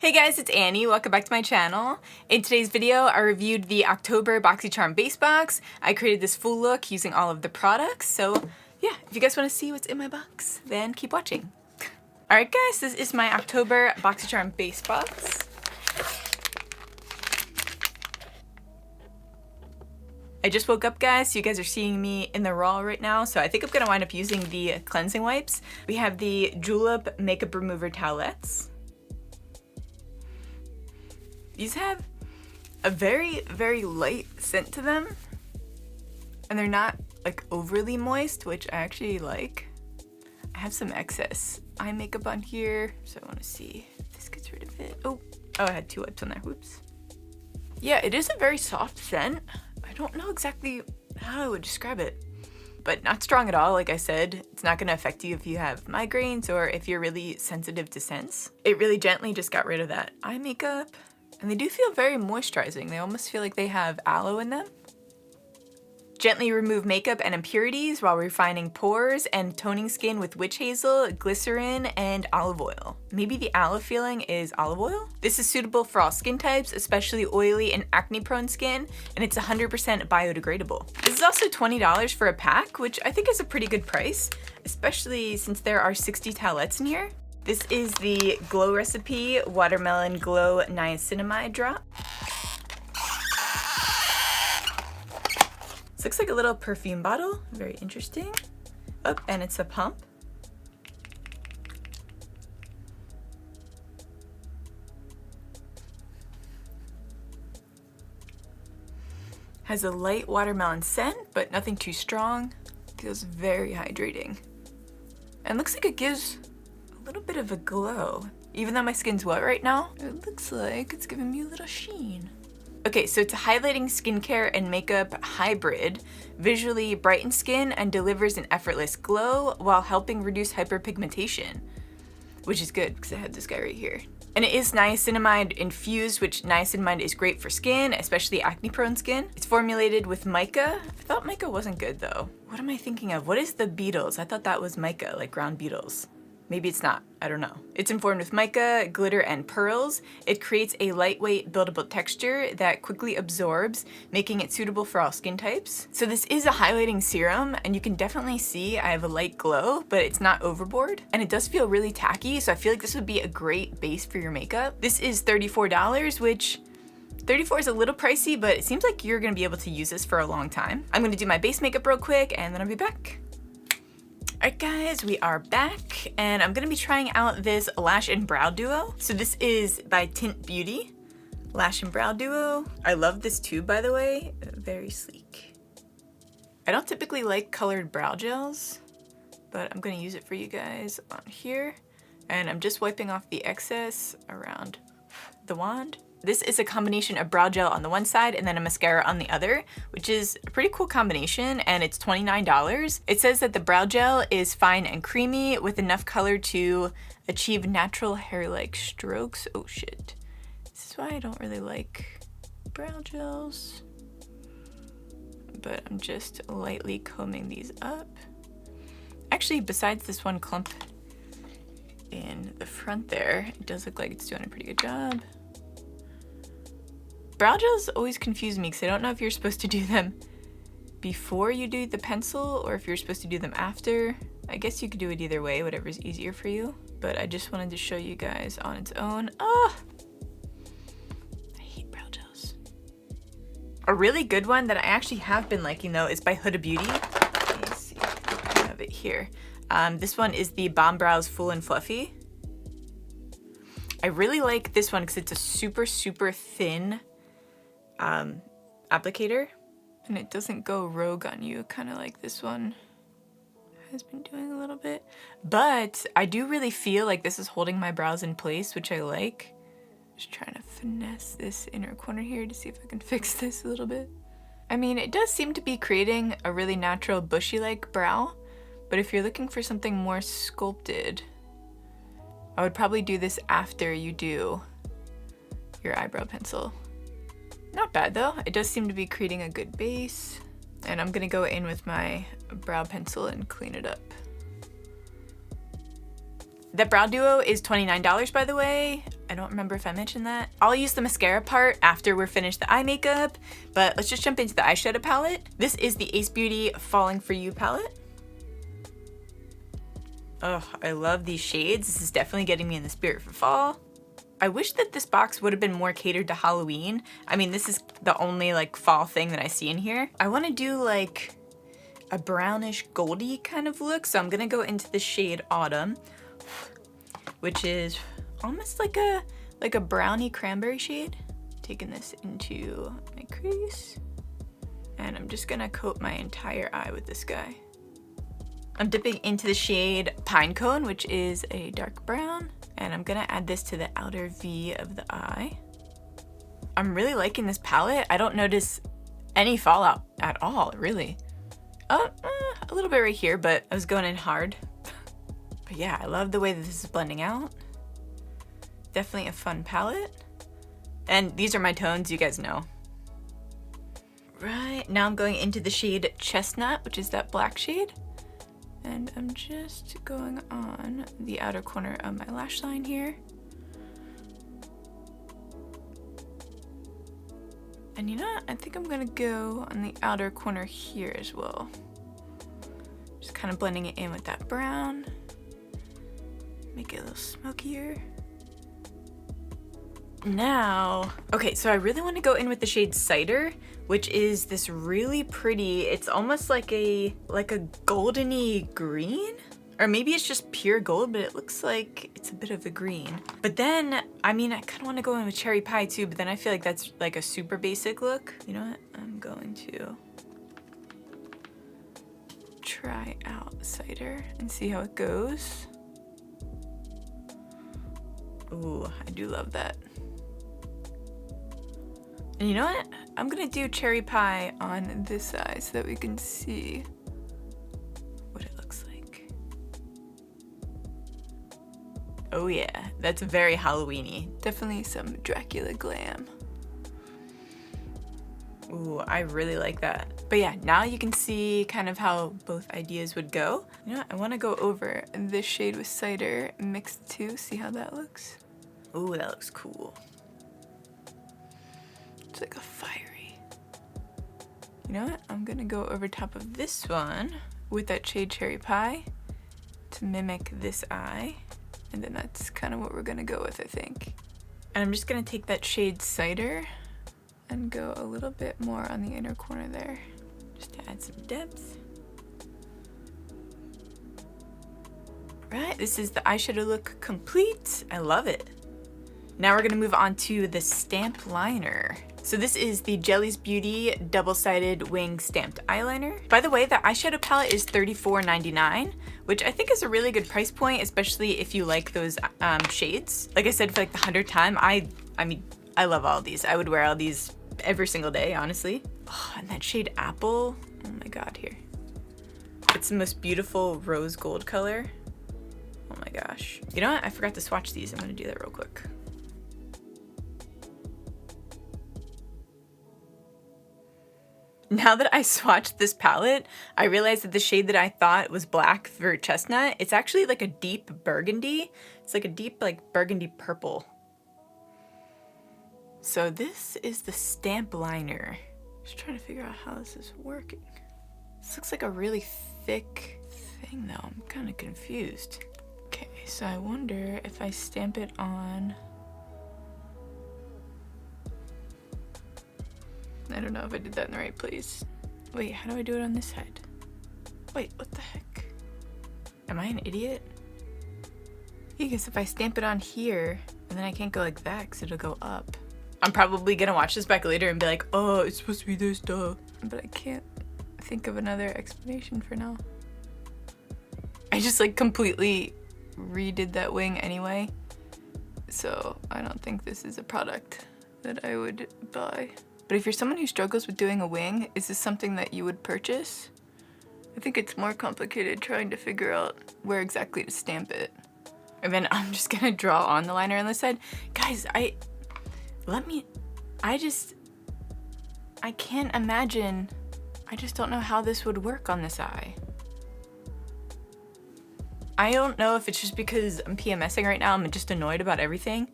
Hey guys, it's Annie. Welcome back to my channel. In today's video, I reviewed the October Boxycharm Base Box. I created this full look using all of the products. So yeah, if you guys want to see what's in my box, then keep watching. Alright guys, this is my October Boxycharm Base Box. I just woke up guys, so you guys are seeing me in the raw right now, so I think I'm going to wind up using the cleansing wipes. We have the Julep Makeup Remover Towelettes. These have a very, very light scent to them, and they're not like overly moist, which I actually like. I have some excess eye makeup on here, so I want to see if this gets rid of it. Oh, I had two wipes on there, whoops. Yeah, it is a very soft scent. I don't know exactly how I would describe it, but not strong at all. Like I said, it's not going to affect you if you have migraines or if you're really sensitive to scents. It really gently just got rid of that eye makeup. And they do feel very moisturizing. They almost feel like they have aloe in them. Gently remove makeup and impurities while refining pores and toning skin with witch hazel, glycerin, and olive oil. Maybe the aloe feeling is olive oil? This is suitable for all skin types, especially oily and acne-prone skin, and it's 100% biodegradable. This is also $20 for a pack, which I think is a pretty good price, especially since there are 60 towelettes in here. This is the Glow Recipe Watermelon Glow Niacinamide Drop. This looks like a little perfume bottle, very interesting. Oh, and it's a pump. Has a light watermelon scent, but nothing too strong. Feels very hydrating. And looks like it gives a little bit of a glow. Even though my skin's wet right now, it looks like it's giving me a little sheen. Okay, so it's a highlighting skincare and makeup hybrid, visually brightens skin and delivers an effortless glow while helping reduce hyperpigmentation, which is good because I have this guy right here. And it is niacinamide infused, which niacinamide is great for skin, especially acne-prone skin. It's formulated with mica. I thought mica wasn't good though. What am I thinking of? What is the beetles? I thought that was mica, like ground beetles. Maybe it's not, I don't know. It's informed with mica, glitter, and pearls. It creates a lightweight, buildable texture that quickly absorbs, making it suitable for all skin types. So this is a highlighting serum, and you can definitely see I have a light glow, but it's not overboard. And it does feel really tacky, so I feel like this would be a great base for your makeup. This is $34, which $34 is a little pricey, but it seems like you're gonna be able to use this for a long time. I'm gonna do my base makeup real quick, and then I'll be back. Alright guys, we are back, and I'm gonna be trying out this lash and brow duo. So this is by Tint Beauty, lash and brow duo. I love this tube, by the way, very sleek. I don't typically like colored brow gels, but I'm gonna use it for you guys on here. And I'm just wiping off the excess around the wand. This is a combination of brow gel on the one side and then a mascara on the other, which is a pretty cool combination, and it's $29. It says that the brow gel is fine and creamy with enough color to achieve natural hair-like strokes. Oh shit. This is why I don't really like brow gels. But I'm just lightly combing these up. Actually, besides this one clump in the front there, it does look like it's doing a pretty good job. Brow gels always confuse me because I don't know if you're supposed to do them before you do the pencil or if you're supposed to do them after. I guess you could do it either way, whatever's easier for you. But I just wanted to show you guys on its own. Ah! I hate brow gels. A really good one that I actually have been liking though is by Huda Beauty. Let me see if I have it here. This one is the Bomb Brows Full and Fluffy. I really like this one because it's a super, super thin applicator, and it doesn't go rogue on you, kind of like this one has been doing a little bit. But I do really feel like this is holding my brows in place, which I like. Just trying to finesse this inner corner here to see if I can fix this a little bit. I mean, it does seem to be creating a really natural bushy-like brow, but if you're looking for something more sculpted, I would probably do this after you do your eyebrow pencil. Not bad though. It does seem to be creating a good base. And I'm gonna go in with my brow pencil and clean it up. That brow duo is $29, by the way. I don't remember if I mentioned that. I'll use the mascara part after we're finished the eye makeup, but let's just jump into the eyeshadow palette. This is the Ace Beauty Falling For You palette. Oh, I love these shades. This is definitely getting me in the spirit for fall. I wish that this box would have been more catered to Halloween. I mean, this is the only like fall thing that I see in here. I want to do like a brownish goldy kind of look, so I'm gonna go into the shade Autumn, which is almost like a brownie cranberry shade. Taking this into my crease, and I'm just gonna coat my entire eye with this guy. I'm dipping into the shade Pinecone, which is a dark brown, and I'm gonna add this to the outer V of the eye. I'm really liking this palette. I don't notice any fallout at all, really. A little bit right here, but I was going in hard. But yeah, I love the way that this is blending out. Definitely a fun palette. And these are my tones, you guys know. Right, now I'm going into the shade Chestnut, which is that black shade. And I'm just going on the outer corner of my lash line here. And you know what? I think I'm gonna go on the outer corner here as well. Just kind of blending it in with that brown. Make it a little smokier. Now, okay, so I really want to go in with the shade Cider, which is this really pretty, it's almost like a goldeny green, or maybe it's just pure gold, but it looks like it's a bit of a green. But then, I mean, I kind of want to go in with Cherry Pie too, but then I feel like that's like a super basic look. You know what? I'm going to try out Cider and see how it goes. Ooh, I do love that. And you know what? I'm gonna do Cherry Pie on this eye so that we can see what it looks like. Oh yeah, that's very Halloween-y. Definitely some Dracula glam. Ooh, I really like that. But yeah, now you can see kind of how both ideas would go. You know what? I wanna go over this shade with Cider mixed too, see how that looks. Ooh, that looks cool. It's like a fiery. You know what? I'm gonna go over top of this one with that shade Cherry Pie to mimic this eye. And then that's kind of what we're gonna go with, I think. And I'm just gonna take that shade Cider and go a little bit more on the inner corner there, just to add some depth. Right, this is the eyeshadow look complete. I love it. Now we're gonna move on to the stamp liner. So this is the Jelly's Beauty double-sided wing stamped eyeliner. By the way, the eyeshadow palette is $34.99, which I think is a really good price point, especially if you like those shades. Like I said, for like the 100th time, I mean, I love all these. I would wear all these every single day, honestly. Oh, and that shade Apple, oh my God, here. It's the most beautiful rose gold color. Oh my gosh. You know what? I forgot to swatch these. I'm gonna do that real quick. Now that I swatched this palette, I realized that the shade that I thought was black for chestnut, it's actually like a deep burgundy. It's like a deep like burgundy purple. So this is the stamp liner. Just trying to figure out how this is working. This looks like a really thick thing though. I'm kind of confused. Okay, so I wonder if I stamp it on. I don't know if I did that in the right place. Wait, how do I do it on this side? Wait, what the heck? Am I an idiot? Yeah, because if I stamp it on here, and then I can't go like that because it'll go up. I'm probably gonna watch this back later and be like, oh, it's supposed to be this, duh. But I can't think of another explanation for now. I just like completely redid that wing anyway. So I don't think this is a product that I would buy. But if you're someone who struggles with doing a wing, is this something that you would purchase? I think it's more complicated trying to figure out where exactly to stamp it. And then I'm just gonna draw on the liner on this side. Guys, I can't imagine. I just don't know how this would work on this eye. I don't know if it's just because I'm PMSing right now, I'm just annoyed about everything.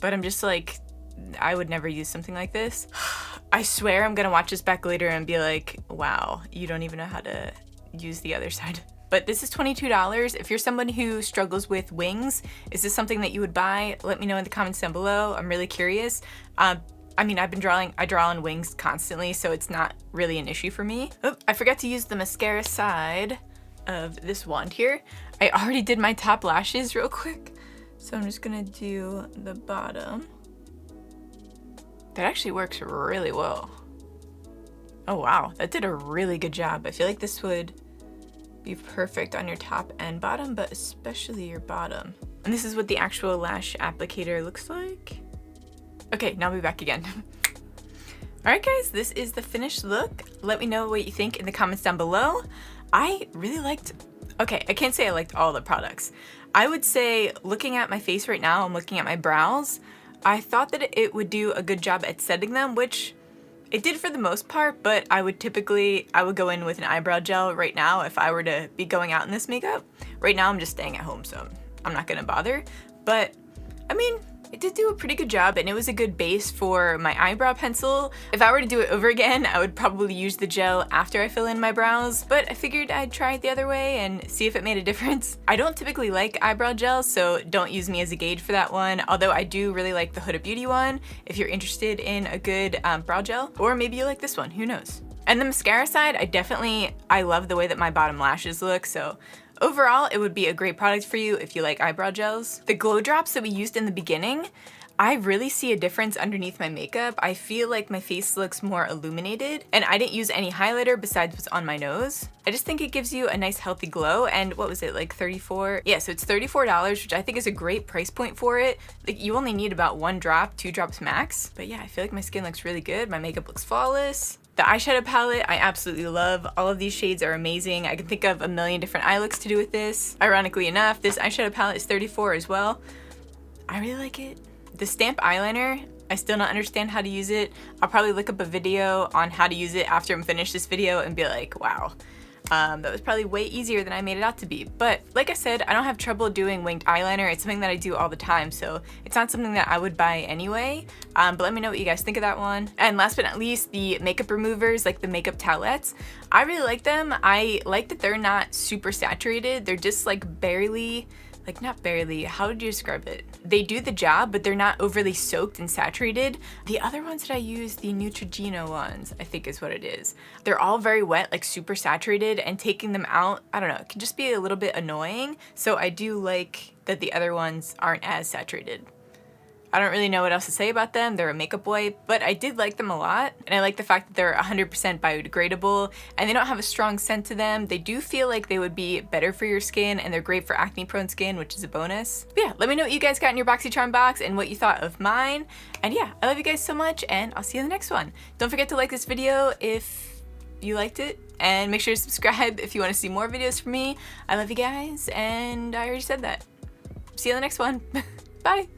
but I'm just like, I would never use something like this. I swear I'm gonna watch this back later and be like, wow, you don't even know how to use the other side. But this is $22. If you're someone who struggles with wings, is this something that you would buy? Let me know in the comments down below. I'm really curious. I mean, I draw on wings constantly, so it's not really an issue for me. Oh, I forgot to use the mascara side of this wand here. I already did my top lashes real quick, so I'm just gonna do the bottom. That actually works really well. Oh wow, that did a really good job. I feel like this would be perfect on your top and bottom, but especially your bottom. And this is what the actual lash applicator looks like. Okay, now I'll be back again. All right guys, this is the finished look. Let me know what you think in the comments down below. I really liked, okay, I can't say I liked all the products. I would say, looking at my face right now, I'm looking at my brows, I thought that it would do a good job at setting them, which it did for the most part, but I would go in with an eyebrow gel right now if I were to be going out in this makeup. Right now I'm just staying at home, so I'm not gonna bother. But I mean, it did do a pretty good job, and it was a good base for my eyebrow pencil. If I were to do it over again, I would probably use the gel after I fill in my brows, but I figured I'd try it the other way and see if it made a difference. I don't typically like eyebrow gel, so don't use me as a gauge for that one, although I do really like the Huda Beauty one if you're interested in a good brow gel, or maybe you like this one, who knows. And the mascara side, I love the way that my bottom lashes look, so overall, it would be a great product for you if you like eyebrow gels. The glow drops that we used in the beginning, I really see a difference underneath my makeup. I feel like my face looks more illuminated, and I didn't use any highlighter besides what's on my nose. I just think it gives you a nice healthy glow, and what was it, like 34? Yeah, so it's $34, which I think is a great price point for it. Like, you only need about 1 drop, 2 drops max. But yeah, I feel like my skin looks really good. My makeup looks flawless. The eyeshadow palette, I absolutely love. All of these shades are amazing. I can think of a million different eye looks to do with this. Ironically enough, this eyeshadow palette is $34 as well. I really like it. The stamp eyeliner, I still don't understand how to use it. I'll probably look up a video on how to use it after I'm finished this video and be like, wow, that was probably way easier than I made it out to be. But like I said, I don't have trouble doing winged eyeliner. It's something that I do all the time, so it's not something that I would buy anyway. But let me know what you guys think of that one. And last but not least, the makeup removers, like the makeup towelettes. I really like them. I like that they're not super saturated. They're just like barely, like not barely, how would you describe it? They do the job, but they're not overly soaked and saturated. The other ones that I use, the Neutrogena ones, I think is what it is. They're all very wet, like super saturated, and taking them out, I don't know, it can just be a little bit annoying. So I do like that the other ones aren't as saturated. I don't really know what else to say about them. They're a makeup wipe, but I did like them a lot. And I like the fact that they're 100% biodegradable and they don't have a strong scent to them. They do feel like they would be better for your skin, and they're great for acne prone skin, which is a bonus. But yeah, let me know what you guys got in your Boxycharm box and what you thought of mine. And yeah, I love you guys so much, and I'll see you in the next one. Don't forget to like this video if you liked it, and make sure to subscribe if you want to see more videos from me. I love you guys, and I already said that. See you in the next one. Bye.